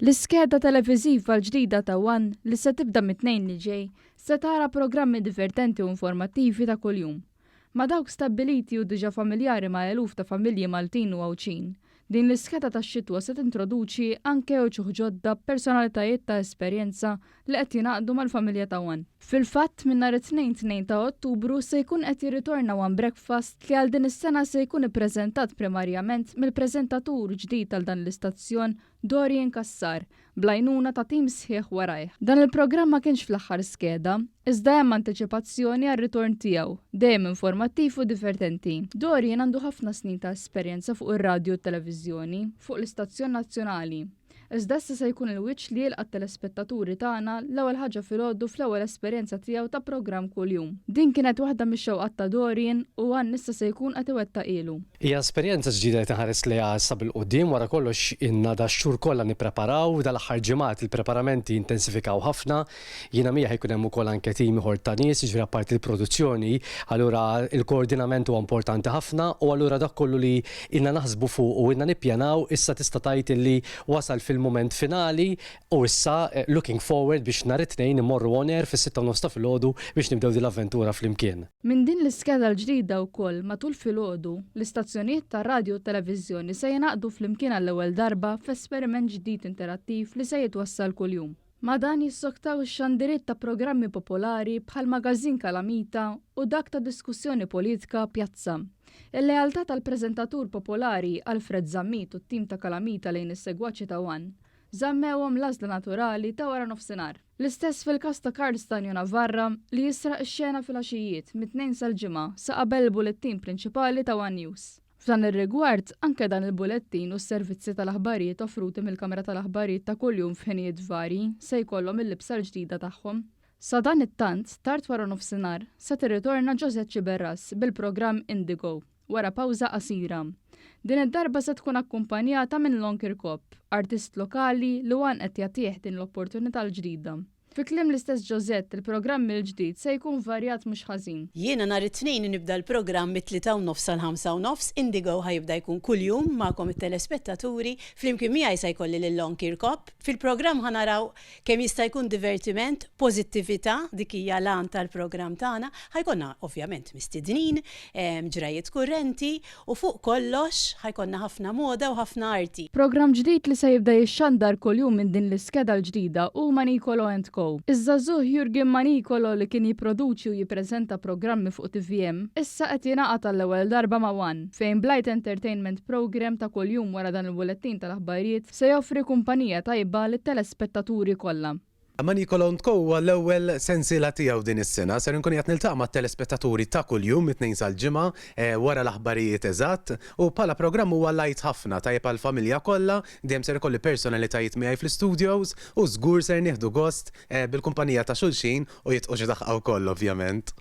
L-iskeda televiżiva l-ġdida ta' One li se tibda mit-tnejn li ġej se tara programmi divertenti u informattivi ta' kuljum. Ma dawk stabbiliti u diġa familjari ma' eluf ta' familji Maltin u Għawċin, din l-iskeda ta' xitwa se tintroduċi anke uċuħ ġodda personalitajiet ta' esperjenza li qed jingħaqdu mal-familja ta' One. Fil-fatt minn nhar it-2 ta' Ottubru se jkun qed jirritorna One Breakfast li għal din is-sena se jkun ippreżentat primarjament mill-preżentatur ġdid tal dan l-istazzjon Dorien Kassar, blajnuna ta' tim sħiħ warajh. Dan il-programm ma kienx fl-aħħar skeda, iżda hemm antiċipazzjoni għar-ritorn tiegħu, dejjem informattiv u divertenti. Dorien għandu ħafna snin ta' esperjenza fuq ir-radju u t-televiżjoni fuq l-istazzjon nazzjonali. Iżda issa se jkun il-wiċċ li jilqa' telespettaturi tagħna l-ewwel ħaġa filgħodu fl-ewwel esperjenza tiegħu ta' programm kuljum. Din kienet waħda mix-xewqat ta' Dorien u One issa se jkun qed iwettaq ilu. Hija esperjenza ġdida li tinħares lejha issa bil-qudiem wara kollox inna da xhur kollha nippreparaw dal-aħħar ġimgħat il-preparamenti intensifikaw ħafna. Jiena mija ħajkun hemm ukoll anke tim ieħor ta' nies jiġri apparti l-produzzjoni, allura il-koordinament huwa importanti ħafna u allura dak kollu li inna naħsbu fuq u inna nippjanaw issa tista' tgħid illi wasal fil-moment finali u issa looking forward biex nhar it-tnejn immorru on air fis-6:30 ta' filgħodu biex nibdew din l-avventura flimkien. Minn din l-iskeda l-ġdida wkoll matul filgħodu l-istazzjonijiet ta' radju u televiżjoni se jingħaqdu flimkien għall-ewwel darba f'esperiment ġdid interattiv li se jitwassal kuljum. Ma dan jissoktaw ix-xandiriet ta' programmi popolari bħal Magażin Kalamita u dak ta' diskussjoni politika Pjazza. Il-lealtà tal-preżentatur popolari Alfred Zammit u t-tim ta' Kalamita lejn is-segwaċi ta' One żammewhom l-għażla naturali ta' wara nofsinhar. L-istess fil-każ ta' Carl Stanjo Navarra li jisraq ix-xena fil-għaxijiet mit-2 sal-ġimgħa sa qabel il-bulettin prinċipali ta' One News. F'dan ir-rigward, anke dan il-bulettin u s-servizzi tal-aħbarijiet offruti mill-Kamra tal-Aħbarijiet ta' kuljum f'ħinijiet varji se jkollhom il-libsa l-ġdida tagħhom. Sa dan it-tant, tard wara nofsinhar, se tirritorna Ġosett Ċiberras bil-programm Indigo wara pawża qasira. Din id-darba se tkun akkumpanjata minn Lon Kirkop, artist lokali li One qed jagħtih din l-opportunità l-ġdida. Fi kliem l-istess Ġosett, il-programm il-ġdid se jkun varjat mhux ħażin. Jiena nhar it-tnejn nibda l-programm mit-3:30 sal-5:30, Indigo ħajibda jkun kuljum magħkom it-telespettaturi, flimkien miegħi se jkolli lil Lon Kirkop. Fil-programm ħanaraw kemm jista' jkun divertiment, pożittività dik hija lan tal-programm tagħna, ħajkonna ovvjament mistidnin, ġrajiet kurrenti u fuq kollox ħajkonna ħafna moda u ħafna arti. Programm ġdid li se jibda jixxandar kuljum minn din l-iskeda l-ġdida u Manicolo & Co. Iż-żagħżugħ Jurgen Manicolo li kien jipproduċi u jippreżenta programmi fuq TVM, issa qed jingħaqad tal-ewwel darba ma' One, fejn Blight Entertainment Program ta' kuljum wara dan il-bulettin tal-aħbarijiet se joffri kumpanija tajba lit-telespettaturi kollha. Manicolo & Co huwa l-ewwel sensiela tiegħu din is-sena ser inkun qed niltaqa' mat-telespettaturi ta' kuljum it-tnejn sal-ġimgħa wara l-aħbarijiet eżatt u bħala programm huwa lajt ħafna tajjeb għall-familja kollha, dejjem ser ikolli personalitajiet miegħi fl-studios u żgur ser nieħdu gost bil-kumpanija ta' xulxin u jitqgħu xi daħqa wkoll ovvjament.